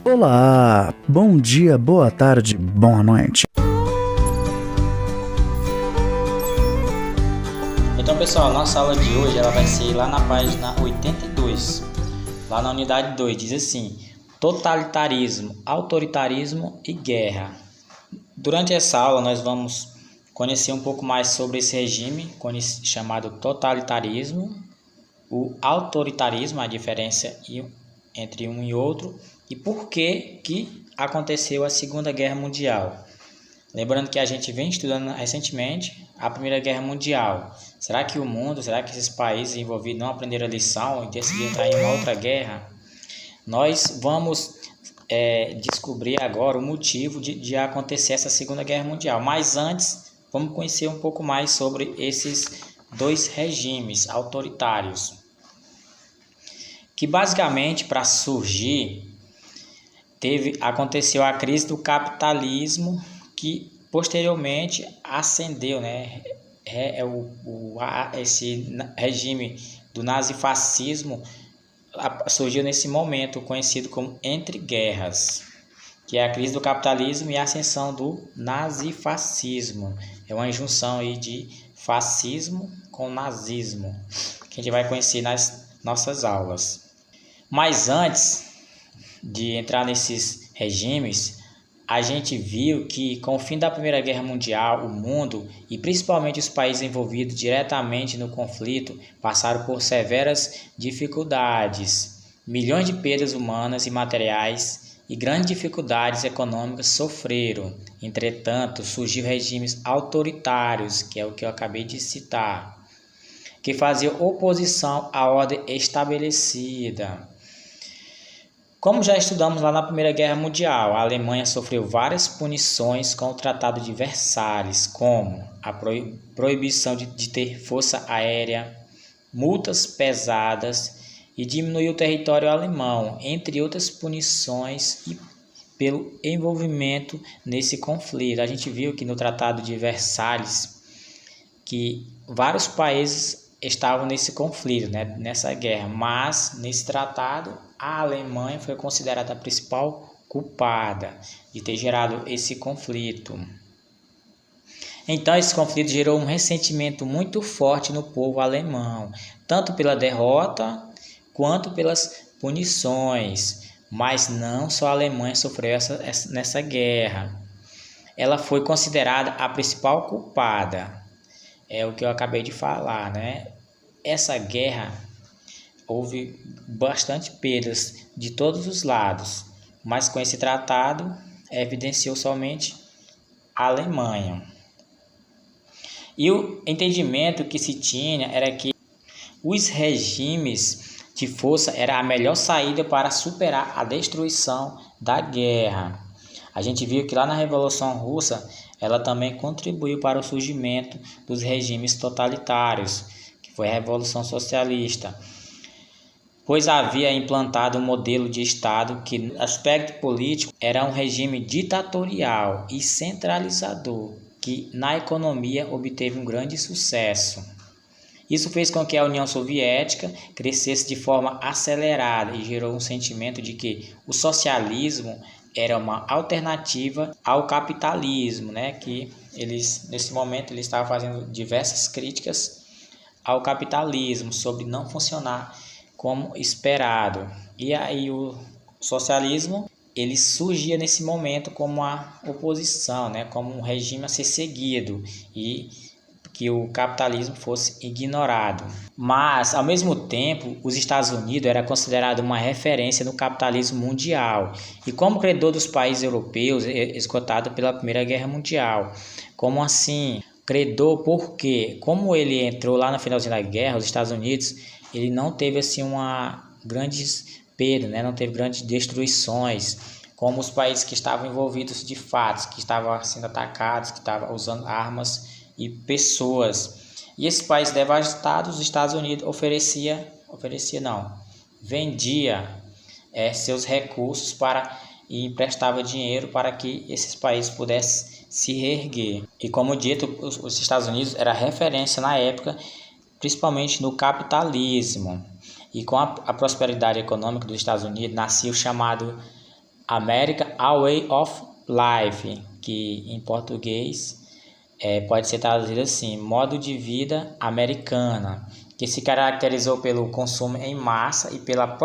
Olá, bom dia, boa tarde, boa noite. Então, pessoal, nossa aula de hoje ela vai ser lá na página 82, lá na unidade 2, diz assim: totalitarismo, autoritarismo e guerra. Durante essa aula nós vamos conhecer um pouco mais sobre esse regime chamado totalitarismo, o autoritarismo, a diferença entre um e outro, e por que aconteceu a Segunda Guerra Mundial. Lembrando que a gente vem estudando recentemente a Primeira Guerra Mundial. Será que esses países envolvidos não aprenderam a lição e decidiram entrar em uma outra guerra? Nós vamos descobrir agora o motivo de acontecer essa Segunda Guerra Mundial. Mas antes, vamos conhecer um pouco mais sobre esses dois regimes autoritários, que basicamente, para surgir, aconteceu a crise do capitalismo, que posteriormente ascendeu, né? Esse regime do nazifascismo surgiu nesse momento conhecido como entre guerras, que é a crise do capitalismo e a ascensão do nazifascismo. É uma junção aí de fascismo com nazismo, que a gente vai conhecer nas nossas aulas. Mas antes de entrar nesses regimes, a gente viu que com o fim da Primeira Guerra Mundial, o mundo e principalmente os países envolvidos diretamente no conflito passaram por severas dificuldades, milhões de perdas humanas e materiais e grandes dificuldades econômicas sofreram. Entretanto, surgiram regimes autoritários, que é o que eu acabei de citar, que faziam oposição à ordem estabelecida. Como já estudamos lá na Primeira Guerra Mundial, a Alemanha sofreu várias punições com o Tratado de Versalhes, como a proibição de ter força aérea, multas pesadas e diminuir o território alemão, entre outras punições, e pelo envolvimento nesse conflito. A gente viu que no Tratado de Versalhes que vários países estavam nesse conflito, né, nessa guerra, mas nesse tratado a Alemanha foi considerada a principal culpada de ter gerado esse conflito. Então esse conflito gerou um ressentimento muito forte no povo alemão, tanto pela derrota quanto pelas punições. Mas não só a Alemanha sofreu nessa guerra. Ela foi considerada a principal culpada. É o que eu acabei de falar, né? Essa guerra houve bastante perdas de todos os lados, mas com esse tratado evidenciou somente a Alemanha. E o entendimento que se tinha era que os regimes de força era a melhor saída para superar a destruição da guerra. A gente viu que lá na Revolução Russa ela também contribuiu para o surgimento dos regimes totalitários, que foi a Revolução Socialista, pois havia implantado um modelo de Estado que, no aspecto político, era um regime ditatorial e centralizador, que na economia obteve um grande sucesso. Isso fez com que a União Soviética crescesse de forma acelerada e gerou um sentimento de que o socialismo era uma alternativa ao capitalismo, né? Que nesse momento eles estavam fazendo diversas críticas ao capitalismo sobre não funcionar como esperado. E aí o socialismo ele surgia nesse momento como uma oposição, né? Como um regime a ser seguido e que o capitalismo fosse ignorado. Mas, ao mesmo tempo, os Estados Unidos era considerado uma referência no capitalismo mundial e como credor dos países europeus esgotado pela Primeira Guerra Mundial. Como assim? Credor porque, como ele entrou lá no finalzinho da guerra, os Estados Unidos, ele não teve assim uma grandes perdas, né? Não teve grandes destruições, como os países que estavam envolvidos de fato, que estavam sendo atacados, que estavam usando armas e pessoas. E esses países devastados, os Estados Unidos vendia seus recursos e emprestava dinheiro para que esses países pudessem se reerguer. E como dito, os Estados Unidos era referência na época, principalmente no capitalismo. E com a prosperidade econômica dos Estados Unidos nascia o chamado America, a Way of Life, que em português pode ser traduzido assim, modo de vida americana, que se caracterizou pelo consumo em massa e pela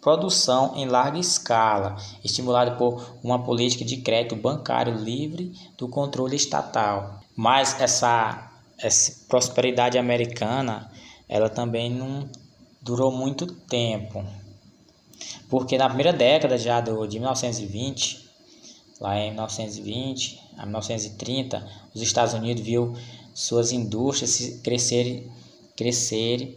produção em larga escala, estimulado por uma política de crédito bancário livre do controle estatal. Mas essa prosperidade americana, ela também não durou muito tempo, porque na primeira década já de 1920, lá em 1920 a 1930, os Estados Unidos viu suas indústrias crescerem,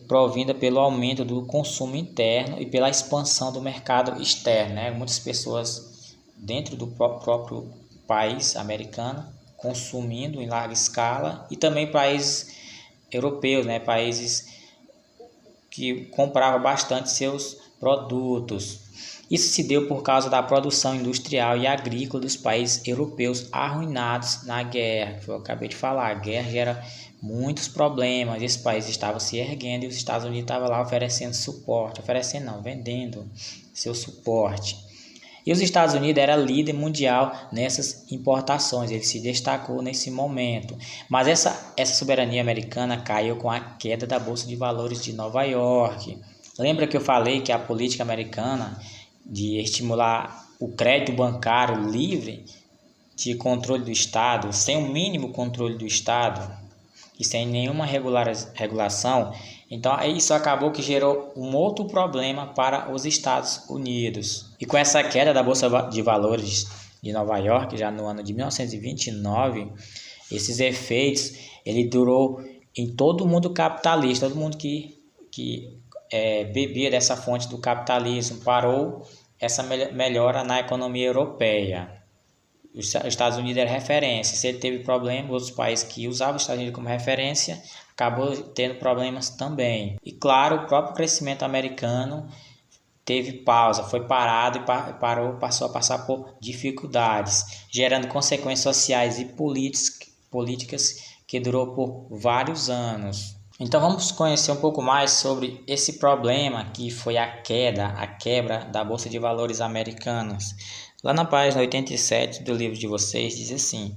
provida pelo aumento do consumo interno e pela expansão do mercado externo, né? Muitas pessoas dentro do próprio país americano consumindo em larga escala, e também países europeus, né? Países que compravam bastante seus produtos. Isso se deu por causa da produção industrial e agrícola dos países europeus arruinados na guerra, que eu acabei de falar. A guerra gera muitos problemas, esses países estavam se erguendo e os Estados Unidos estavam lá oferecendo suporte, vendendo seu suporte. E os Estados Unidos era líder mundial nessas importações, ele se destacou nesse momento. Mas essa soberania americana caiu com a queda da Bolsa de Valores de Nova York. Lembra que eu falei que a política americana de estimular o crédito bancário livre de controle do Estado, sem o mínimo controle do Estado e sem nenhuma regulação, então isso acabou que gerou um outro problema para os Estados Unidos. E com essa queda da Bolsa de Valores de Nova York, já no ano de 1929, esses efeitos, ele durou em todo o mundo capitalista, todo mundo que bebia dessa fonte do capitalismo, parou essa melhora na economia europeia. Os Estados Unidos era referência. Se ele teve problemas, outros países que usavam os Estados Unidos como referência acabou tendo problemas também. E claro, o próprio crescimento americano teve pausa, foi parado e passou a passar por dificuldades, gerando consequências sociais e políticas que durou por vários anos. Então vamos conhecer um pouco mais sobre esse problema que foi a quebra da Bolsa de Valores americanas. Lá na página 87 do livro de vocês diz assim: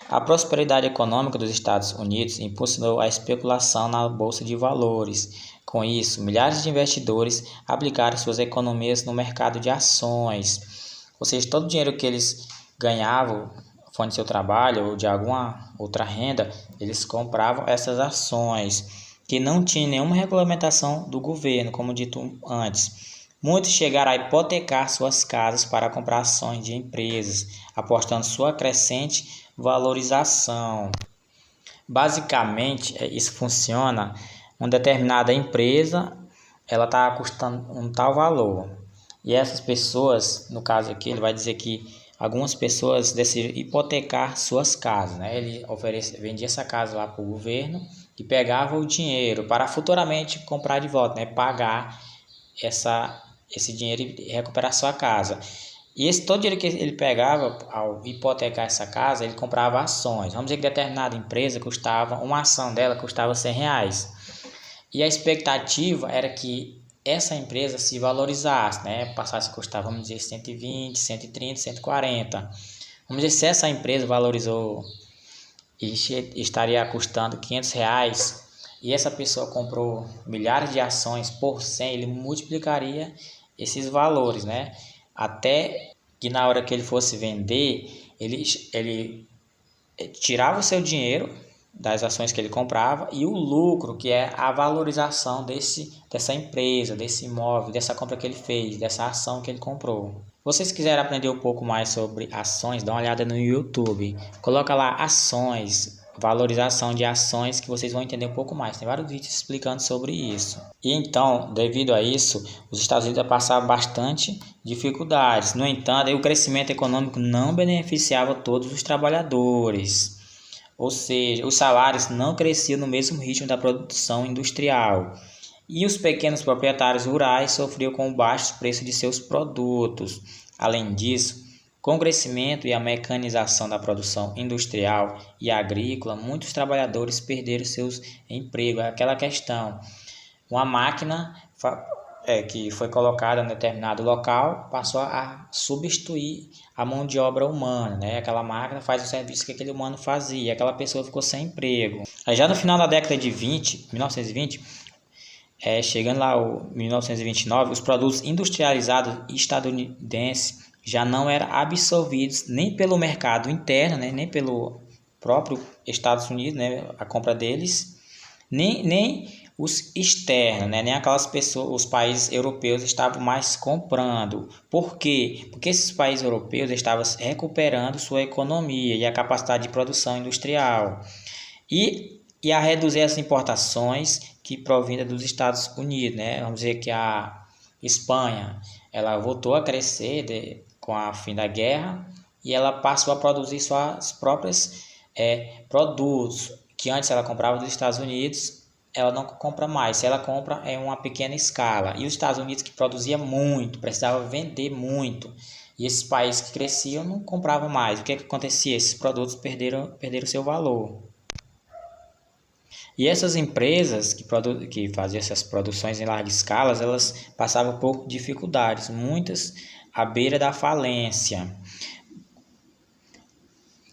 a prosperidade econômica dos Estados Unidos impulsionou a especulação na Bolsa de Valores. Com isso, milhares de investidores aplicaram suas economias no mercado de ações. Ou seja, todo o dinheiro que eles ganhavam fonte de seu trabalho ou de alguma outra renda, eles compravam essas ações que não tinham nenhuma regulamentação do governo, como dito antes. Muitos chegaram a hipotecar suas casas para comprar ações de empresas, apostando sua crescente valorização. Basicamente, isso funciona. Uma determinada empresa, ela está custando um tal valor. E essas pessoas, no caso aqui, ele vai dizer que algumas pessoas decidiram hipotecar suas casas, né? Ele vendia essa casa lá para o governo e pegava o dinheiro para futuramente comprar de volta, né? Pagar esse dinheiro e recuperar sua casa. E todo dinheiro que ele pegava ao hipotecar essa casa, ele comprava ações. Vamos dizer que determinada empresa uma ação dela custava R$100. E a expectativa era que essa empresa se valorizasse, né? Passasse a custar, vamos dizer, 120, 130, 140. Vamos dizer, se essa empresa valorizou e estaria custando R$500 e essa pessoa comprou milhares de ações por 100, ele multiplicaria esses valores, né? Até que na hora que ele fosse vender, ele tirava o seu dinheiro das ações que ele comprava e o lucro, que é a valorização dessa empresa, desse imóvel, dessa compra que ele fez, dessa ação que ele comprou. Se vocês quiserem aprender um pouco mais sobre ações, dá uma olhada no YouTube. Coloca lá ações, valorização de ações, que vocês vão entender um pouco mais. Tem vários vídeos explicando sobre isso. E então, devido a isso, os Estados Unidos passavam bastante dificuldades. No entanto, o crescimento econômico não beneficiava todos os trabalhadores. Ou seja, os salários não cresciam no mesmo ritmo da produção industrial. E os pequenos proprietários rurais sofriam com o baixo preço de seus produtos. Além disso, com o crescimento e a mecanização da produção industrial e agrícola, muitos trabalhadores perderam seus empregos. Aquela questão, uma máquina que foi colocada em determinado local passou a substituir a mão de obra humana, né? Aquela máquina faz o serviço que aquele humano fazia, aquela pessoa ficou sem emprego. Aí já no final da década de 1920, chegando lá o 1929, os produtos industrializados estadunidenses já não eram absorvidos nem pelo mercado interno, né? Nem pelo próprio Estados Unidos, né? A compra deles, nem os externos, né? Nem aquelas pessoas, os países europeus estavam mais comprando. Por quê? Porque esses países europeus estavam recuperando sua economia e a capacidade de produção industrial e a reduzir as importações que provinham dos Estados Unidos, né? Vamos dizer que a Espanha, ela voltou a crescer com o fim da guerra e ela passou a produzir suas próprias produtos que antes ela comprava dos Estados Unidos. Ela não compra mais, se ela compra é uma pequena escala. E os Estados Unidos, que produzia muito, precisava vender muito, e esses países que cresciam não compravam mais. O que acontecia? Esses produtos perderam seu valor. E essas empresas que faziam essas produções em larga escala, elas passavam por dificuldades, muitas à beira da falência.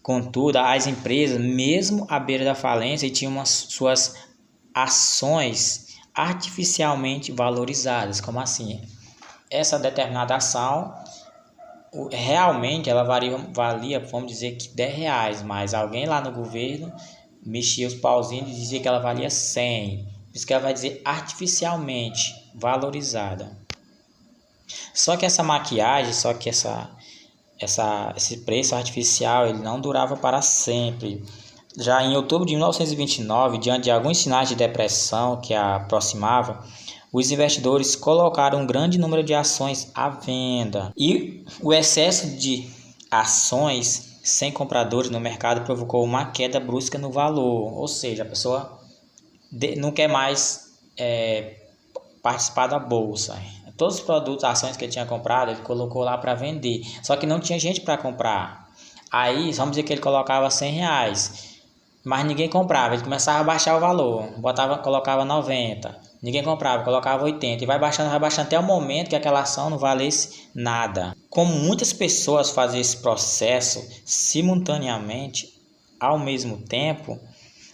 Contudo, as empresas, mesmo à beira da falência, tinham suas ações artificialmente valorizadas. Como assim? Essa determinada ação realmente ela valia, vamos dizer que R$10, mas alguém lá no governo mexia os pauzinhos e dizia que ela valia 100. Por isso que ela vai dizer artificialmente valorizada. Só que essa maquiagem, esse preço artificial, ele não durava para sempre. Já em outubro de 1929, diante de alguns sinais de depressão que a aproximava, os investidores colocaram um grande número de ações à venda. E o excesso de ações sem compradores no mercado provocou uma queda brusca no valor. Ou seja, a pessoa não quer mais participar da bolsa. Todos os produtos, ações que ele tinha comprado, ele colocou lá para vender. Só que não tinha gente para comprar. Aí, vamos dizer que ele colocava R$100. Mas ninguém comprava, ele começava a baixar o valor, colocava 90, ninguém comprava, colocava 80, e vai baixando até o momento que aquela ação não valesse nada. Como muitas pessoas faziam esse processo simultaneamente, ao mesmo tempo,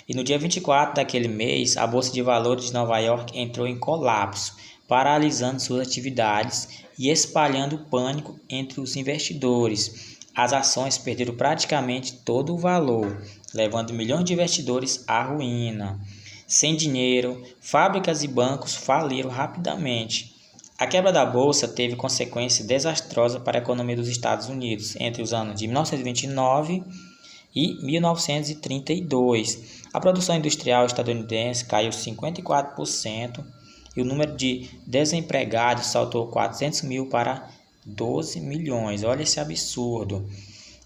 e no dia 24 daquele mês, a Bolsa de Valores de Nova York entrou em colapso, paralisando suas atividades e espalhando pânico entre os investidores. As ações perderam praticamente todo o valor, levando milhões de investidores à ruína. Sem dinheiro, fábricas e bancos faliram rapidamente. A quebra da bolsa teve consequência desastrosa para a economia dos Estados Unidos entre os anos de 1929 e 1932. A produção industrial estadunidense caiu 54% e o número de desempregados saltou 400 mil para 12 milhões. Olha esse absurdo.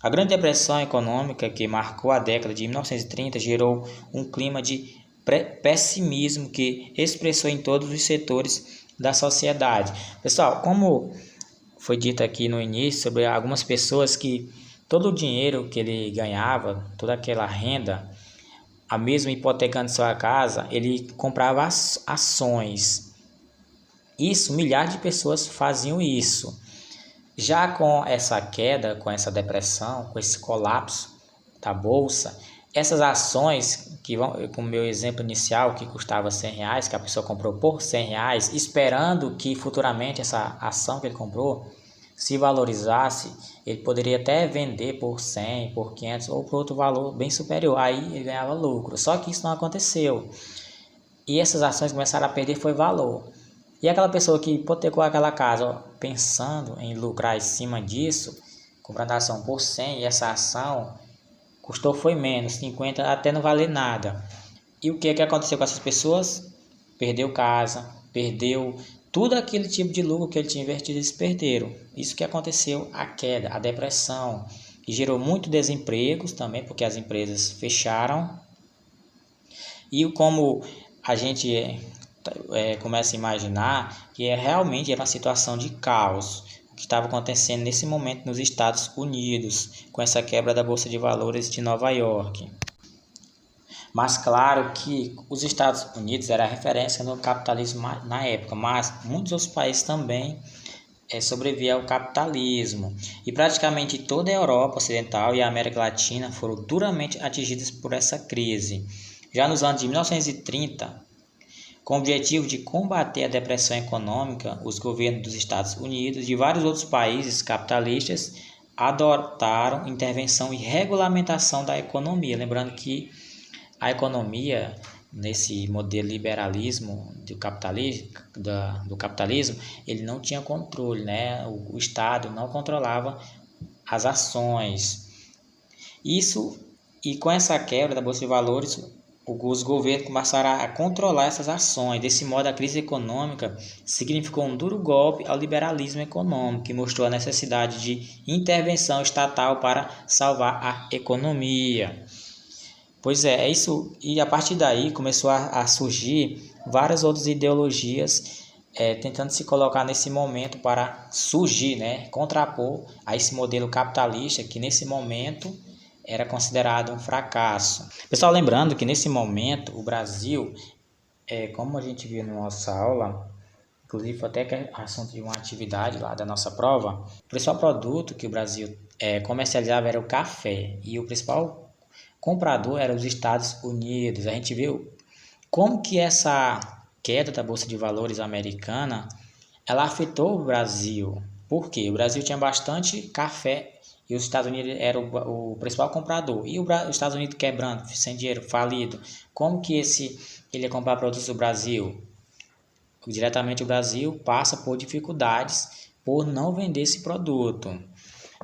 A Grande Depressão Econômica, que marcou a década de 1930, gerou um clima de pessimismo que expressou em todos os setores da sociedade. Pessoal, como foi dito aqui no início sobre algumas pessoas que todo o dinheiro que ele ganhava, toda aquela renda, a mesmo hipotecando sua casa, ele comprava ações. Isso, milhares de pessoas faziam isso. Já com essa queda, com essa depressão, com esse colapso da bolsa, essas ações, que vão, com o meu exemplo inicial, que custava R$100, que a pessoa comprou por R$100, esperando que futuramente essa ação que ele comprou se valorizasse, ele poderia até vender por 100, por 500 ou por outro valor bem superior, aí ele ganhava lucro. Só que isso não aconteceu. E essas ações começaram a perder foi valor. E aquela pessoa que hipotecou aquela casa, pensando em lucrar em cima disso, comprando a ação por 100 e essa ação custou foi menos, 50 até não valer nada. E o que aconteceu com essas pessoas? Perdeu casa, perdeu tudo aquele tipo de lucro que ele tinha investido, eles perderam. Isso que aconteceu, a queda, a depressão, e gerou muito desempregos também, porque as empresas fecharam. E como a gente começa a imaginar que realmente era uma situação de caos, o que estava acontecendo nesse momento nos Estados Unidos, com essa quebra da Bolsa de Valores de Nova York. Mas claro que os Estados Unidos era a referência no capitalismo na época, mas muitos outros países também sobreviveram ao capitalismo. E praticamente toda a Europa Ocidental e a América Latina foram duramente atingidas por essa crise. Já nos anos de 1930, com o objetivo de combater a depressão econômica, os governos dos Estados Unidos e de vários outros países capitalistas adotaram intervenção e regulamentação da economia. Lembrando que a economia, nesse modelo liberalismo do capitalismo, ele não tinha controle, né? O Estado não controlava as ações. E com essa quebra da Bolsa de Valores, os governos começaram a controlar essas ações. Desse modo, a crise econômica significou um duro golpe ao liberalismo econômico, que mostrou a necessidade de intervenção estatal para salvar a economia. Pois é isso. E a partir daí começou a surgir várias outras ideologias tentando se colocar nesse momento para surgir, né, contrapor a esse modelo capitalista que nesse momento era considerado um fracasso. Pessoal, lembrando que nesse momento o Brasil, como a gente viu na nossa aula, inclusive foi até que é assunto de uma atividade lá da nossa prova, o principal produto que o Brasil comercializava era o café e o principal comprador era os Estados Unidos. A gente viu como que essa queda da Bolsa de Valores americana ela afetou o Brasil. Por quê? O Brasil tinha bastante café e os Estados Unidos era o principal comprador. E os Estados Unidos quebrando, sem dinheiro, falido. Como que ele ia comprar produtos do Brasil? Diretamente o Brasil passa por dificuldades por não vender esse produto.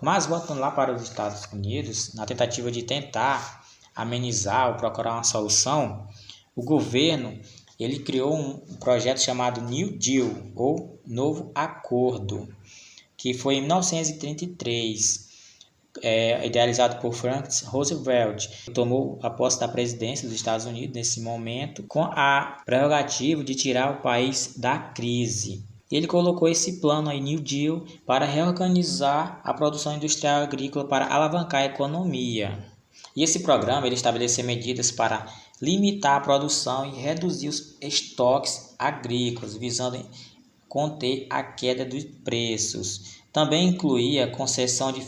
Mas voltando lá para os Estados Unidos, na tentativa de tentar amenizar ou procurar uma solução, o governo ele criou um projeto chamado New Deal, ou Novo Acordo, que foi em 1933. Idealizado por Franklin Roosevelt, tomou a posse da presidência dos Estados Unidos nesse momento, com a prerrogativa de tirar o país da crise. Ele colocou esse plano aí, New Deal, para reorganizar a produção industrial agrícola para alavancar a economia. E esse programa ele estabeleceu medidas para limitar a produção e reduzir os estoques agrícolas, visando conter a queda dos preços. Também incluía concessão de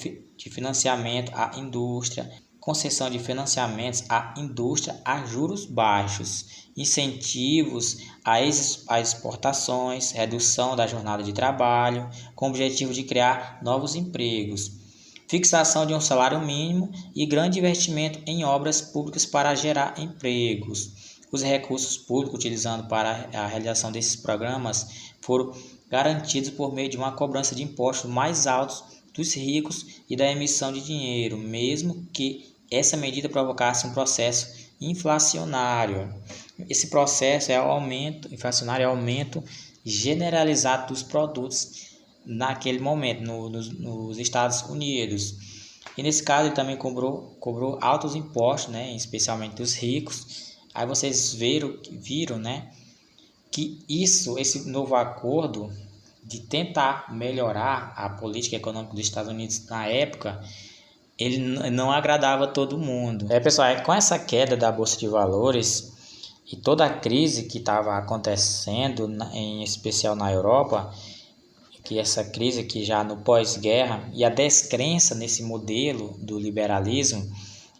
financiamento à indústria, concessão de financiamentos à indústria a juros baixos, incentivos às exportações, redução da jornada de trabalho, com o objetivo de criar novos empregos, fixação de um salário mínimo e grande investimento em obras públicas para gerar empregos. Os recursos públicos utilizados para a realização desses programas foram garantidos por meio de uma cobrança de impostos mais altos dos ricos e da emissão de dinheiro, mesmo que essa medida provocasse um processo inflacionário. Esse processo inflacionário é o aumento generalizado dos produtos naquele momento nos Estados Unidos. E nesse caso ele também cobrou altos impostos, né, especialmente dos ricos. Aí vocês viram, né, que esse novo acordo de tentar melhorar a política econômica dos Estados Unidos na época, ele não agradava todo mundo. Pessoal, com essa queda da Bolsa de Valores e toda a crise que estava acontecendo, em especial na Europa, que essa crise que já no pós-guerra e a descrença nesse modelo do liberalismo,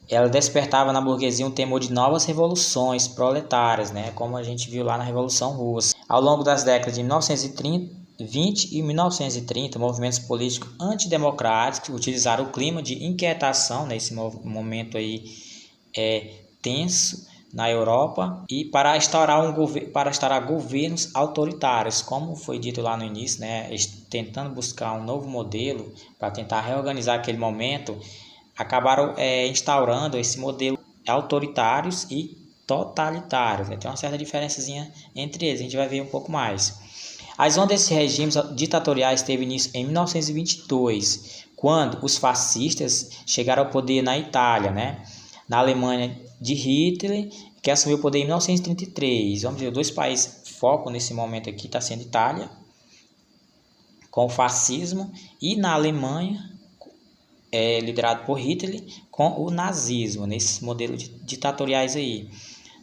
ela despertava na burguesia um temor de novas revoluções proletárias, né, como a gente viu lá na Revolução Russa. Ao longo das décadas de 1920 e 1930, movimentos políticos antidemocráticos utilizaram o clima de inquietação nesse momento aí tenso na Europa e para instaurar governos autoritários, como foi dito lá no início, né, tentando buscar um novo modelo para tentar reorganizar aquele momento, acabaram instaurando esse modelo autoritários e totalitários, né? Tem uma certa diferençazinha entre eles, a gente vai ver um pouco mais. As ondas desses regimes ditatoriais teve início em 1922, quando os fascistas chegaram ao poder na Itália, né? Na Alemanha de Hitler, que assumiu o poder em 1933. Vamos ver, dois países foco nesse momento aqui está sendo Itália, com o fascismo, e na Alemanha, liderado por Hitler com o nazismo, nesses modelos ditatoriais aí.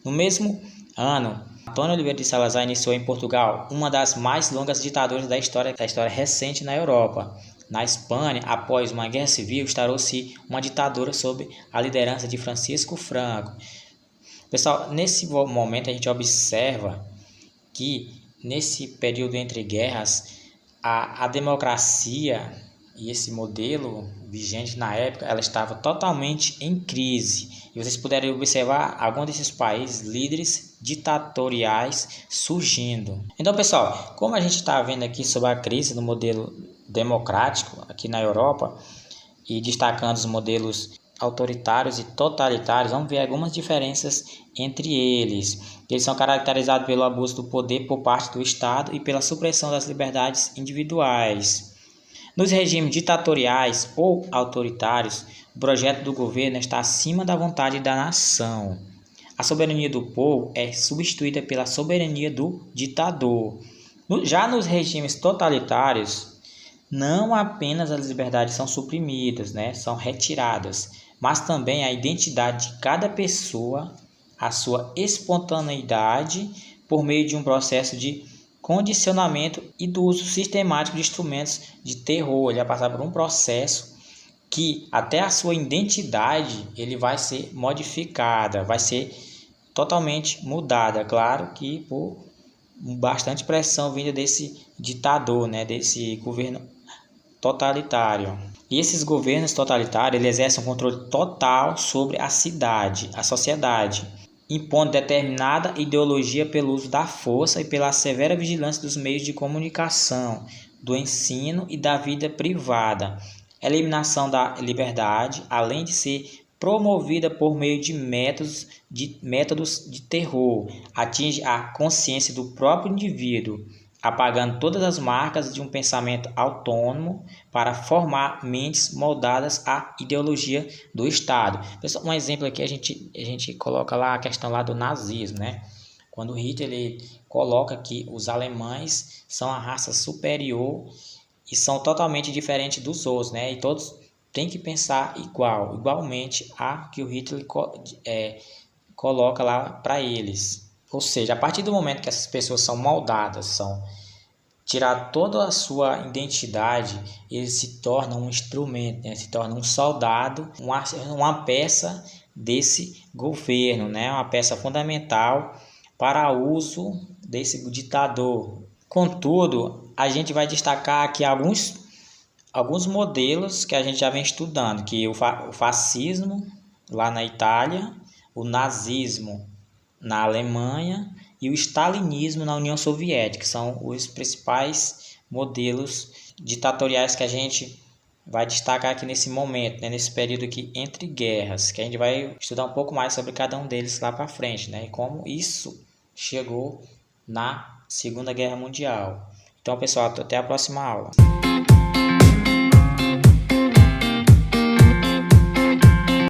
No mesmo ano, Antônio Oliveira de Salazar iniciou em Portugal uma das mais longas ditaduras da história recente na Europa. Na Espanha, após uma guerra civil, instaurou-se uma ditadura sob a liderança de Francisco Franco. Pessoal, nesse momento a gente observa que nesse período entre guerras, a democracia e esse modelo vigente na época, ela estava totalmente em crise. E vocês puderem observar alguns desses países líderes ditatoriais surgindo. Então, pessoal, como a gente está vendo aqui sobre a crise do modelo democrático aqui na Europa e destacando os modelos autoritários e totalitários, vamos ver algumas diferenças entre eles. Eles são caracterizados pelo abuso do poder por parte do Estado e pela supressão das liberdades individuais. Nos regimes ditatoriais ou autoritários, o projeto do governo está acima da vontade da nação. A soberania do povo é substituída pela soberania do ditador. Já nos regimes totalitários, não apenas as liberdades são suprimidas, são retiradas, mas também a identidade de cada pessoa, a sua espontaneidade, por meio de um processo de condicionamento e do uso sistemático de instrumentos de terror. Ele vai passar por um processo que até a sua identidade ele vai ser modificada, vai ser totalmente mudada, claro que por bastante pressão vinda desse ditador, desse governo totalitário. E esses governos totalitários eles exercem um controle total sobre a cidade, a sociedade, impondo determinada ideologia pelo uso da força e pela severa vigilância dos meios de comunicação, do ensino e da vida privada. A eliminação da liberdade, além de ser promovida por meio de métodos de terror, atinge a consciência do próprio indivíduo, apagando todas as marcas de um pensamento autônomo para formar mentes moldadas à ideologia do Estado. Pessoal, um exemplo aqui a gente coloca lá a questão lá do nazismo, Quando Hitler ele coloca que os alemães são a raça superior e são totalmente diferentes dos outros, E todos têm que pensar igualmente a que o Hitler coloca lá para eles. Ou seja, a partir do momento que essas pessoas são moldadas, tirar toda a sua identidade, eles se tornam um instrumento, se tornam um soldado, uma peça desse governo, uma peça fundamental para uso desse ditador. Contudo, a gente vai destacar aqui alguns modelos que a gente já vem estudando, que o fascismo lá na Itália, o nazismo na Alemanha e o stalinismo na União Soviética, são os principais modelos ditatoriais que a gente vai destacar aqui nesse momento, nesse período aqui entre guerras, que a gente vai estudar um pouco mais sobre cada um deles lá para frente, e como isso chegou na Segunda Guerra Mundial. Então, pessoal, até a próxima aula.